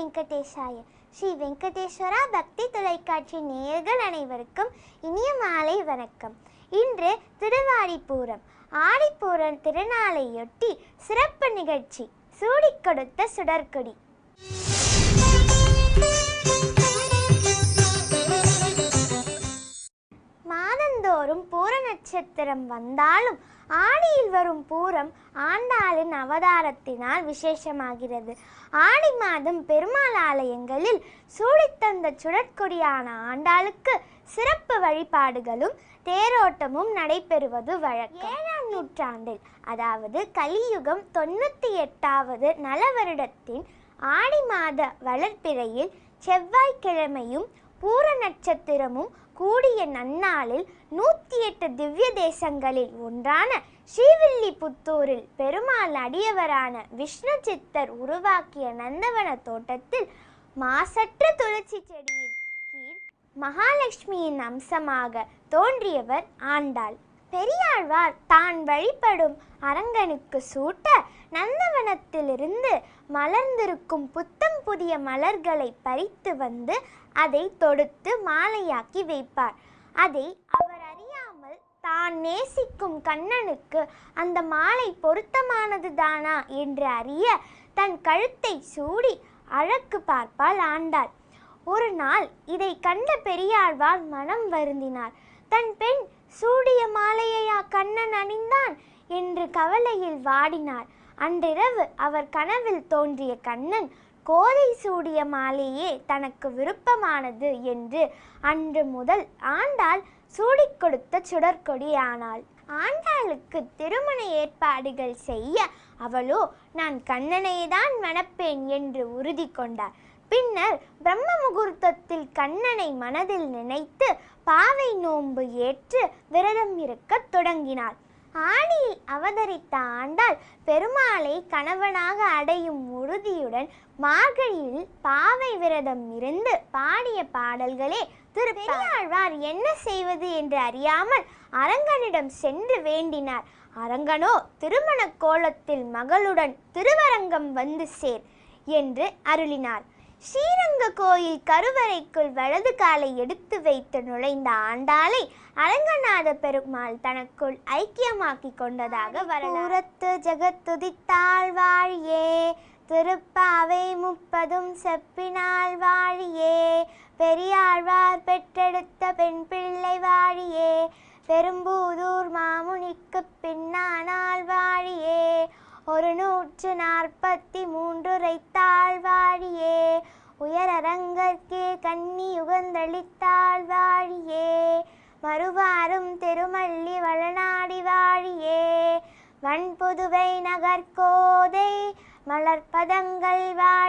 வெங்கடேசாய. ஸ்ரீ வெங்கடேஸ்வரா பக்தி தொலைக்காட்சி நேயர்கள் அனைவருக்கும் இனிய மாலை வணக்கம். இன்று திருவாடிப்பூரம். ஆடிப்பூரம் திருநாளையொட்டி சிறப்பு நிகழ்ச்சி சூடிக் கொடுத்த சுடற்கொடி. மாதந்தோறும் பூர நட்சத்திரம் வந்தாலும் ஆடியில் வரும் பூரம் ஆண்டாளின் அவதாரத்தினால் விசேஷமாகிறது. ஆடி மாதம் பெருமாள் ஆலயங்களில் சூடித்தந்த சுடற்கொடியான ஆண்டாளுக்கு சிறப்பு வழிபாடுகளும் தேரோட்டமும் நடைபெறுவது வழக்கம். 7ஆம் நூற்றாண்டில், அதாவது கலியுகம் 98வது நலவருடத்தின் ஆடி மாத வளர்ப்பிறையில் செவ்வாய்க்கிழமையும் பூர நட்சத்திரமும் கூடிய நன்னாளில் 108 திவ்ய தேசங்களில் ஒன்றான ஸ்ரீவில்லிபுத்தூரில் பெருமாள் அடியவரான விஷ்ணு சித்தர் உருவாக்கிய நந்தவன தோட்டத்தில் மாசற்ற துளசி செடியின் கீழ் மகாலட்சுமியின் அம்சமாக தோன்றியவர் ஆண்டாள். பெரியாழ்வார் தான் வழிபடும் அரங்கனுக்கு சூட்ட நந்தவனத்திலிருந்து மலர்ந்திருக்கும் புத்தம் புதிய மலர்களை பறித்து வந்து அதை தொடுத்து மாலையாக்கி வைப்பார். அதை அவர் அறியாமல் தான் நேசிக்கும் கண்ணனுக்கு அந்த மாலை பொருத்தமானது தானா என்று அறிய தன் கழுத்தை சூடி அழகு பார்ப்பாள் ஆண்டாள். ஒரு நாள் இதை கண்ட பெரியாழ்வார் மனம் வருந்தினார். தன் பெண் சூடிய மாலையா கண்ணன் அணிந்தான் என்று கவலையில் வாடினார். அன்றிரவு அவர் கனவில் தோன்றிய கண்ணன் கோதை சூடிய மாலையே தனக்கு விருப்பமானது என்று அன்று முதல் ஆண்டாள் சூடிக் கொடுத்த சுடற்கொடி ஆனாள். ஆண்டாளுக்கு திருமண ஏற்பாடுகள் செய்ய அவளோ நான் கண்ணனைதான் மணப்பேன் என்று உறுதி கொண்டார். பின்னர் பிரம்ம முகூர்த்தத்தில் கண்ணனை மனதில் நினைத்து பாவை நோன்பு ஏற்று விரதம் இருக்கத் தொடங்கினாள். ஆடியில் அவதரித்த ஆண்டாள் பெருமாளை கணவனாக அடையும் உறுதியுடன் மார்கழியில் பாவை விரதம் இருந்து பாடிய பாடல்களே பெரியாழ்வார் என்ன செய்வது என்று அறியாமல் அரங்கனிடம் சென்று வேண்டினார். அரங்கனோ திருமண கோலத்தில் மகளுடன் திருவரங்கம் வந்து சேர் என்று அருளினார். ஸ்ரீரங்க கோயில் கருவறைக்குள் வலது காலை எடுத்து வைத்து நுழைந்த ஆண்டாளை அரங்கநாத பெருமாள் தனக்குள் ஐக்கியமாக்கி கொண்டதாக வரலாறு. ஜெகத்துதித்தாள் வாழியே, திருப்பாவை 30 செப்பினாள் வாழியே, பெரியாழ்வார் பெற்றெடுத்த பெண் பிள்ளை வாழியே, பெரும்பூதூர் மாமுனிக்கு பின்னானாள் வாழியே, 143 உரைத்தாள் வாழியே, உயரரங்கற்கே கன்னி யுகந்தளித்தாள் வாழியே, மறுவாரும் திருமல்லி வளநாடி வாழியே, வன்புதுவை நகர்கோதை மலர்பதங்கள் வாழியே.